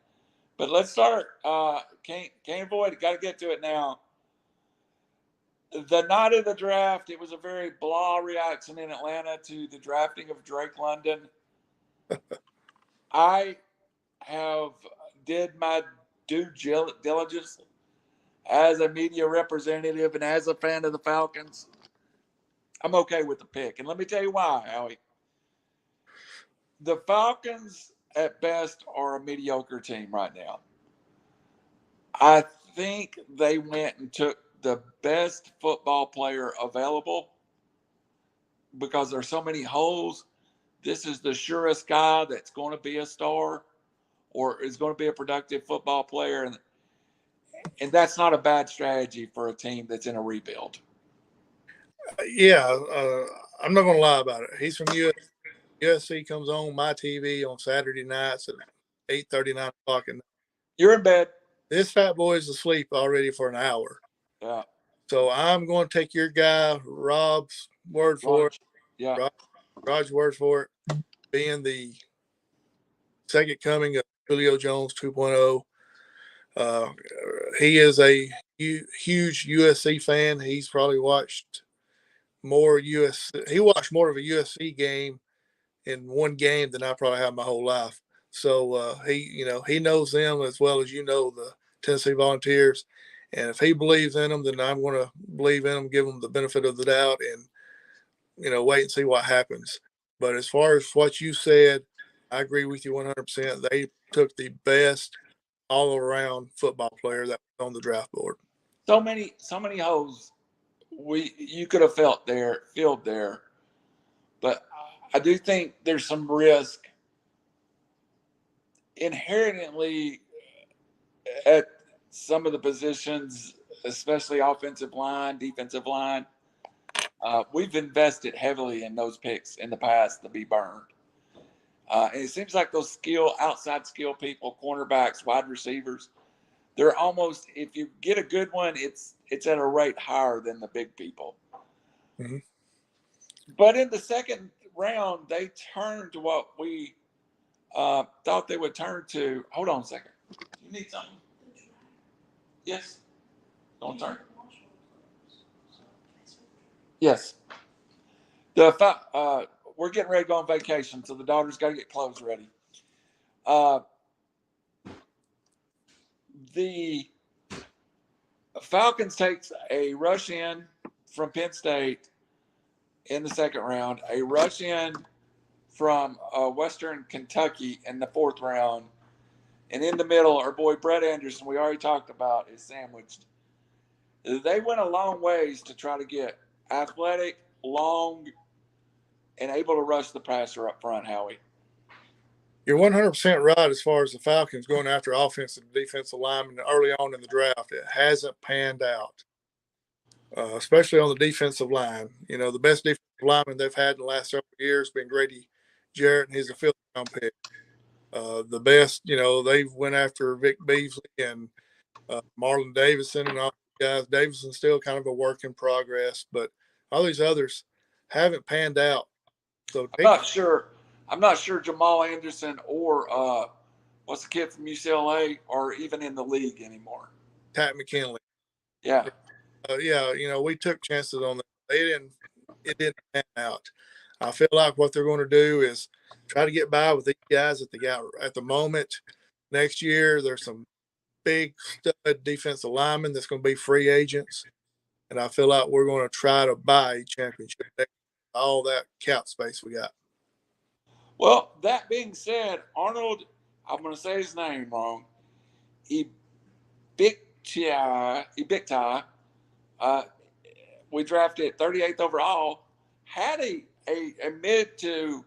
But let's start. Can't avoid it. Got to get to it now. The night of the draft, it was a very blah reaction in Atlanta to the drafting of Drake London. I did my due diligence as a media representative and as a fan of the Falcons. I'm okay with the pick. And let me tell you why, Howie. The Falcons, at best, are a mediocre team right now. I think they went and took the best football player available because there's so many holes. This is the surest guy that's going to be a star or is going to be a productive football player. And that's not a bad strategy for a team that's in a rebuild. Yeah, I'm not going to lie about it. He's from USC, comes on my TV on Saturday nights at 8:30, 9 o'clock. And you're in bed. This fat boy is asleep already for an hour. Yeah. So I'm going to take your guy, Rob's word for it. Yeah. Rod's word for it. Being the second coming of Julio Jones 2.0. He is a huge USC fan. He's probably watched more USC. He watched more of a USC game in one game than I probably have my whole life. So he knows them as well as the Tennessee Volunteers. And if he believes in them, then I'm going to believe in them, give them the benefit of the doubt, and wait and see what happens. But as far as what you said, I agree with you 100%. They took the best all-around football player that was on the draft board. So many holes you could have filled there, but I do think there's some risk inherently at some of the positions, especially offensive line, defensive line. We've invested heavily in those picks in the past to be burned. And it seems like those outside skill people, cornerbacks, wide receivers, they're almost, if you get a good one, it's at a rate higher than the big people. Mm-hmm. But in the second round, they turned to what we thought they would turn to. Hold on a second. You need something? Yes. Don't turn. Yes. We're getting ready to go on vacation, so the daughter's got to get clothes ready. The Falcons takes a rush in from Penn State in the second round, a rush in from Western Kentucky in the 4th round, and in the middle, our boy Brett Anderson, we already talked about, is sandwiched. They went a long ways to try to get athletic, long, and able to rush the passer up front, Howie. You're 100% right as far as the Falcons going after offensive and defensive linemen early on in the draft. It hasn't panned out, especially on the defensive line. The best defensive lineman they've had in the last several years has been Grady Jarrett, and he's a 5th-round pick. The best, they went after Vic Beasley and Marlon Davidson and all these guys. Davidson's still kind of a work in progress, but all these others haven't panned out. So I'm not sure I'm not sure Jamal Anderson or what's the kid from UCLA are even in the league anymore. Pat McKinley. Yeah. Yeah, we took chances on them. It didn't pan out. I feel like what they're going to do is try to get by with these guys that they got at the moment. Next year, there's some big stud defensive linemen that's going to be free agents, and I feel like we're going to try to buy a championship. All that cap space we got. Well, that being said, Arnold, I'm going to say his name wrong. Ibiktai, we drafted 38th overall, had a mid to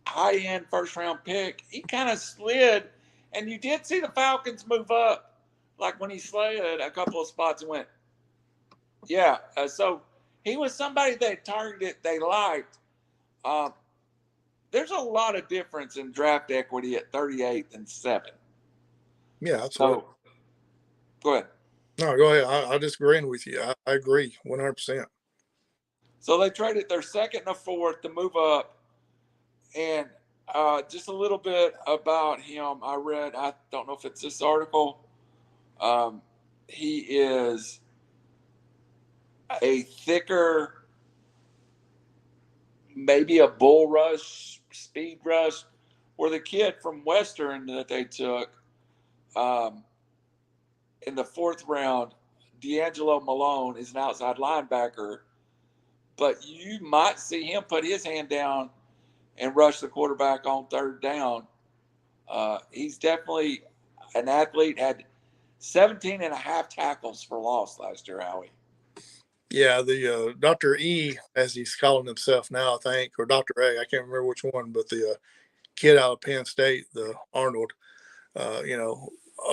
high end first round pick. He kind of slid, and you did see the Falcons move up, like when he slid a couple of spots and went, yeah. So he was somebody they targeted, they liked. There's a lot of difference in draft equity at 38th and 7. Yeah, absolutely. So, go ahead. No, go ahead. I just agreeing with you. I agree 100%. So they traded their second and a fourth to move up. And just a little bit about him. I read, I don't know if it's this article. He is a thicker, maybe a bull rush, speed rush, where the kid from Western that they took in the 4th round, D'Angelo Malone, is an outside linebacker, but you might see him put his hand down and rush the quarterback on 3rd down. He's definitely an athlete, had 17 and a half tackles for loss last year, Howie. Yeah, the Dr. E, as he's calling himself now, I think, or Dr. A, I can't remember which one, but the kid out of Penn State, the Arnold, a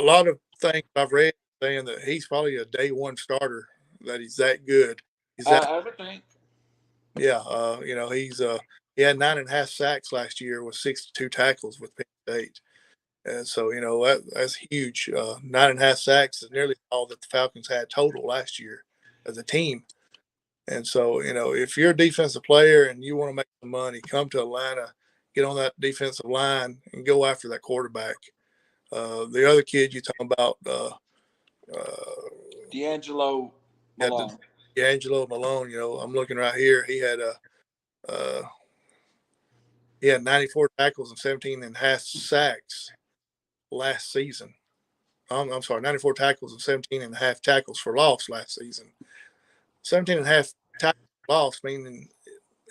lot of things I've read saying that he's probably a day one starter, that he's that good. He's that, I would think. yeah, he had 9.5 sacks last year with 62 tackles with Penn State. And so, that's huge. 9.5 sacks is nearly all that the Falcons had total last year as a team. And so, if you're a defensive player and you want to make some money, come to Atlanta, get on that defensive line, and go after that quarterback. The other kid you talking about, D'Angelo Malone. D'Angelo Malone. I'm looking right here. He had 94 tackles and 17.5 sacks last season. I'm sorry, 94 tackles and 17.5 tackles for loss last season. 17.5 tackles for loss, meaning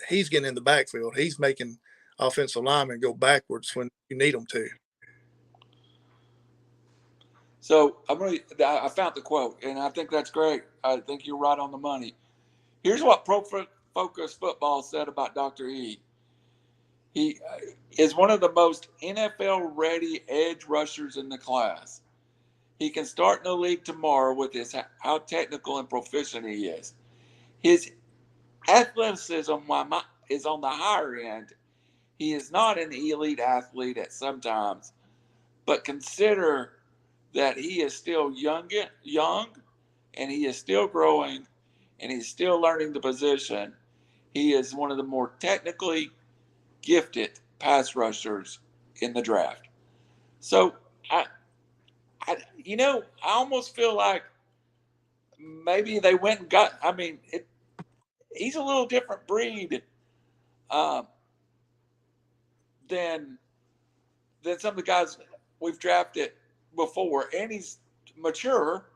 he's getting in the backfield. He's making offensive linemen go backwards when you need them to. So I found the quote, and I think that's great. I think you're right on the money. Here's what Pro Focus Football said about Dr. E. He is one of the most NFL-ready edge rushers in the class. He can start in the league tomorrow with how technical and proficient he is. His athleticism is on the higher end. He is not an elite athlete at sometimes, but consider that he is still young, and he is still growing, and he's still learning the position. He is one of the more technically gifted pass rushers in the draft. So I almost feel like maybe they went and got. I mean, he's a little different breed than some of the guys we've drafted before, and he's mature.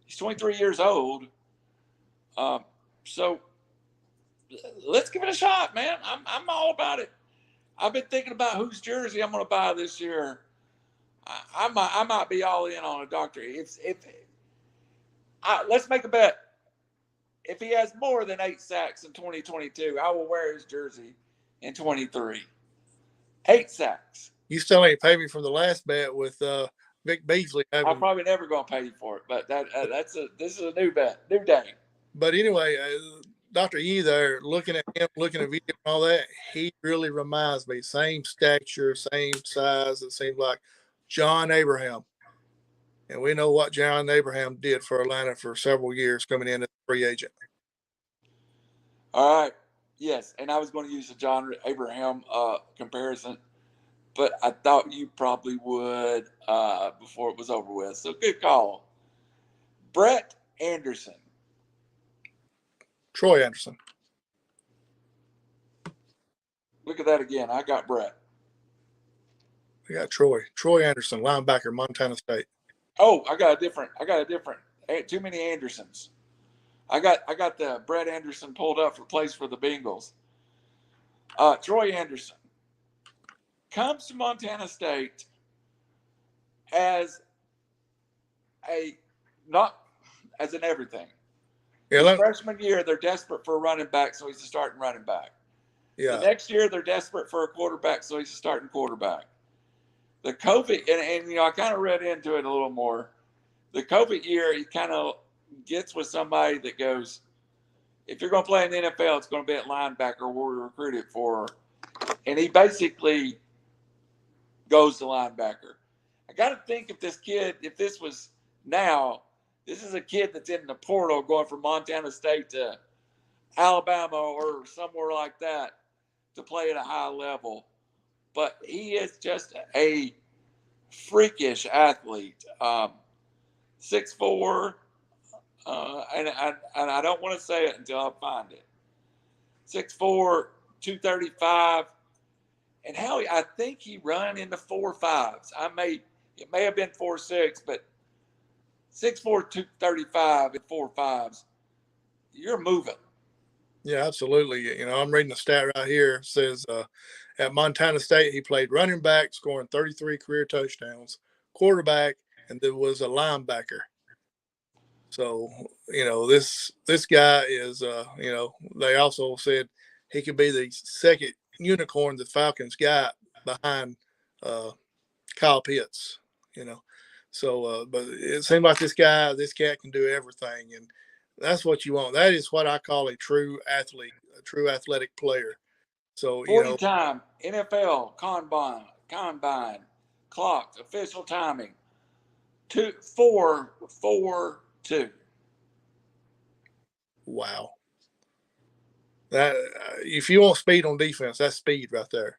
He's 23 years old. So let's give it a shot, man. I'm all about it. I've been thinking about whose jersey I'm going to buy this year. I might be all in on a doctor. Let's make a bet. If he has more than 8 sacks in 2022, I will wear his jersey in 23. 8 sacks. You still ain't paid me for the last bet with Vic Beasley. I'm probably never going to pay you for it, but this is a new bet, new day. But anyway, Dr. E there, looking at him, looking at video and all that, he really reminds me, same stature, same size. It seems like John Abraham. And we know what John Abraham did for Atlanta for several years coming in as a free agent. All right. Yes, and I was going to use the John Abraham comparison, but I thought you probably would before it was over with. So good call. Brett Anderson. Troy Anderson. Look at that again. I got Brett. We got Troy. Troy Anderson, linebacker, Montana State. Oh, I got a different. Too many Andersons. I got the Brett Anderson pulled up for plays for the Bengals. Troy Anderson comes to Montana State as a not as an everything. His freshman year, they're desperate for a running back, so he's a starting running back. Yeah. The next year, they're desperate for a quarterback, so he's a starting quarterback. The COVID, and I kind of read into it a little more. The COVID year, he kind of gets with somebody that goes, if you're going to play in the NFL, it's going to be at linebacker where we recruited for. And he basically goes to linebacker. I got to think if this was now, this is a kid that's in the portal going from Montana State to Alabama or somewhere like that to play at a high level. But he is just a freakish athlete. 6'4", and I don't want to say it until I find it. 6'4", 235, and I think he run in the 4.5s. It may have been 4.6, but 6'4", 235 and 4.5s. You're moving. Yeah, absolutely. I'm reading the stat right here. It says at Montana State, he played running back, scoring 33 career touchdowns, quarterback, and there was a linebacker. So, this guy is, they also said he could be the second unicorn the Falcons got behind Kyle Pitts, So, but it seemed like this cat can do everything. And that's what you want. That is what I call a true athlete, a true athletic player. So, 40-time NFL combine clocked official timing 4.42. Wow. That if you want speed on defense, that's speed right there.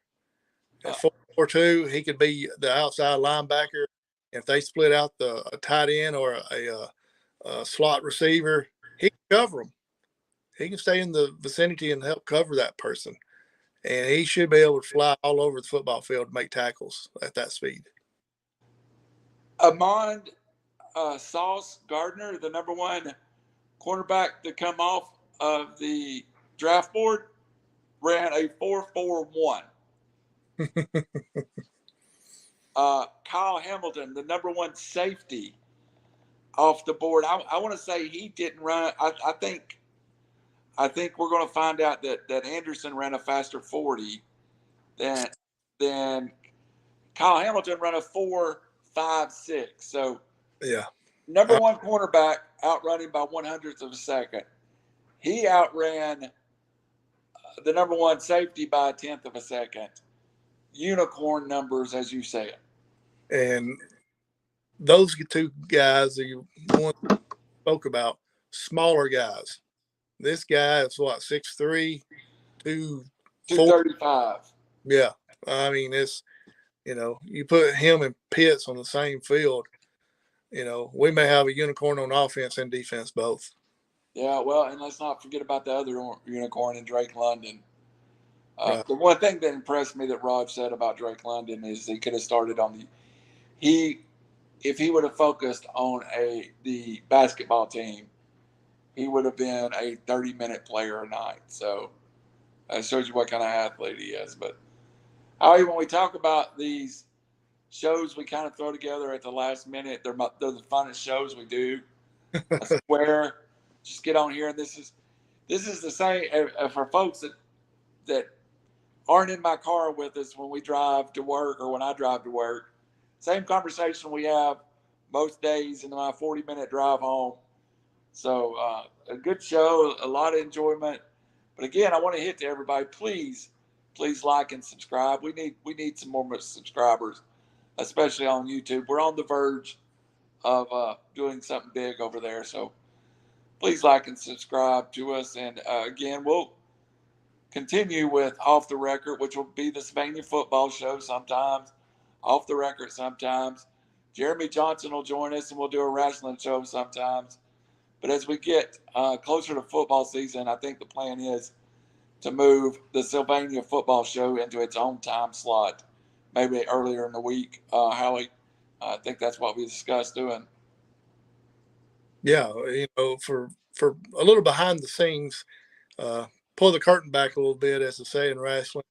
At 4.42, he could be the outside linebacker. If they split out a tight end or a slot receiver, he can cover them. He can stay in the vicinity and help cover that person. And he should be able to fly all over the football field and make tackles at that speed. Amond Sauce Gardner, the number one cornerback to come off of the draft board, ran a 4.41. Kyle Hamilton, the number one safety off the board. I want to say he didn't run. I think we're going to find out that Anderson ran a faster 40 than Kyle Hamilton ran a 4.56. So yeah, number one cornerback outrunning by 1/100th of a second. He outran the number one safety by 1/10 of a second. Unicorn numbers, as you say it. And those two guys that you spoke about, smaller guys. This guy is what, 6'3", 235. Yeah. I mean, it's, you put him and Pitts on the same field, we may have a unicorn on offense and defense both. Yeah, well, and let's not forget about the other unicorn in Drake London. Right. The one thing that impressed me that Rod said about Drake London is he could have started on if he would have focused on the basketball team, he would have been a 30-minute player a night. So that shows you what kind of athlete he is. But Howie, when we talk about these shows we kind of throw together at the last minute, they're the funnest shows we do. I swear, just get on here, and this is the same for folks that aren't in my car with us when we drive to work or when I drive to work. Same conversation we have most days in my 40-minute drive home. So a good show, a lot of enjoyment. But again, I want to hit to everybody, please like and subscribe. We need some more subscribers, especially on YouTube. We're on the verge of doing something big over there. So please like and subscribe to us. And again, we'll continue with Off the Record, which will be the Sylvania football show sometimes, Off the Record sometimes. Jeremy Johnson will join us, and we'll do a wrestling show sometimes. But as we get closer to football season, I think the plan is to move the Sylvania football show into its own time slot, maybe earlier in the week. Howie, I think that's what we discussed doing. Yeah, for a little behind the scenes, pull the curtain back a little bit, as they say in wrestling.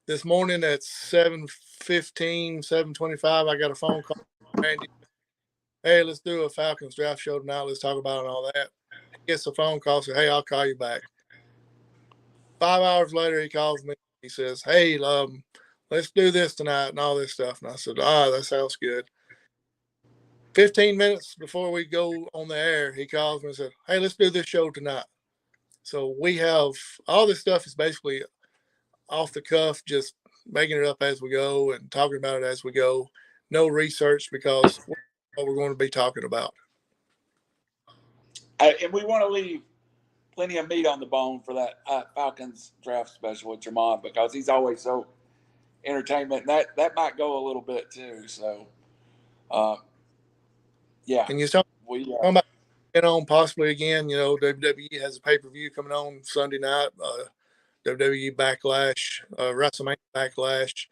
This morning at 7:15, 7:25, I got a phone call from Randy. Hey, let's do a Falcons draft show tonight. Let's talk about it and all that. He gets a phone call, says, hey, I'll call you back. 5 hours later, he calls me. He says, hey, let's do this tonight and all this stuff. And I said, that sounds good. 15 minutes before we go on the air, he calls me and said, hey, let's do this show tonight. So we have all this stuff is basically off the cuff, just making it up as we go and talking about it as we go. No research, because what we're going to be talking about. And we want to leave plenty of meat on the bone for that Falcons draft special with Jermon, because he's always so entertainment. And that might go a little bit too. So, yeah. And you're talking about getting on possibly again. WWE has a pay-per-view coming on Sunday night. WWE Backlash, WrestleMania Backlash.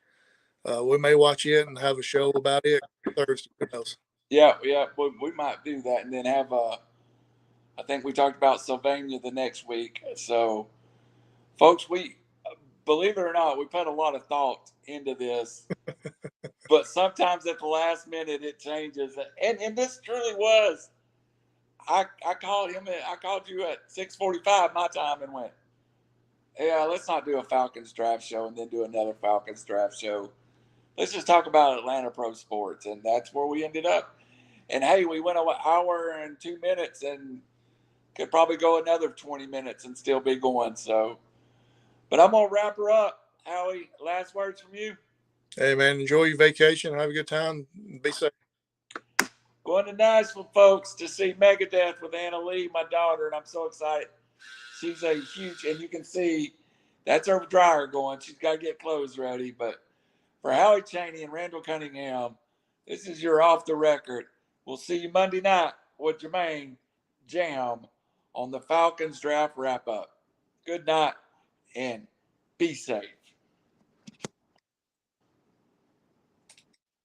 We may watch it and have a show about it Thursday. Who knows? Yeah, we might do that, and then have I think we talked about Sylvania the next week. So, folks, we believe it or not, we put a lot of thought into this, but sometimes at the last minute it changes, and this truly was. I called him. I called you at 6:45 my time and went, yeah, let's not do a Falcons draft show and then do another Falcons draft show. Let's just talk about Atlanta Pro Sports. And that's where we ended up. And hey, we went an hour and 2 minutes and could probably go another 20 minutes and still be going. So, but I'm going to wrap her up. Howie, last words from you. Hey, man, enjoy your vacation. Have a good time. Be safe. Going to Nashville, folks, to see Megadeth with Anna Lee, my daughter, and I'm so excited. She's a huge, and you can see that's her dryer going. She's got to get clothes ready. But for Howie Chaney and Randall Cunningham, this is your Off the Record. We'll see you Monday night with Jermaine Jam on the Falcons draft wrap up. Good night and be safe.